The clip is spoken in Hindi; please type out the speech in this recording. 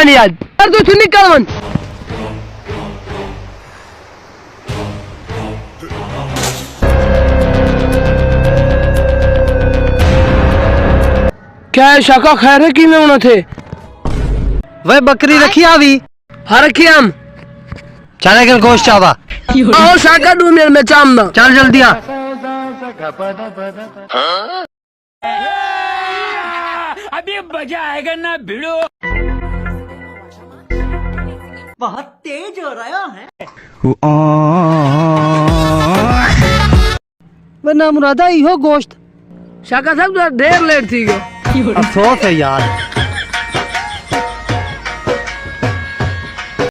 क्या नहीं याद यार तू निकल मन क्या है शाका खैर है कि में होना थे वह बकरी रखी अभी हाँ रखी हम चले गल गोश्त चावा और शाका डूब में चामना चल जल्दी आ अभी मजा आएगा ना भिड़ो। बहुत तेज हो रहा है। वरना मुरादा इहो गोश्त शाका साहब ढेर लेट थी गयो अफसोस है यार।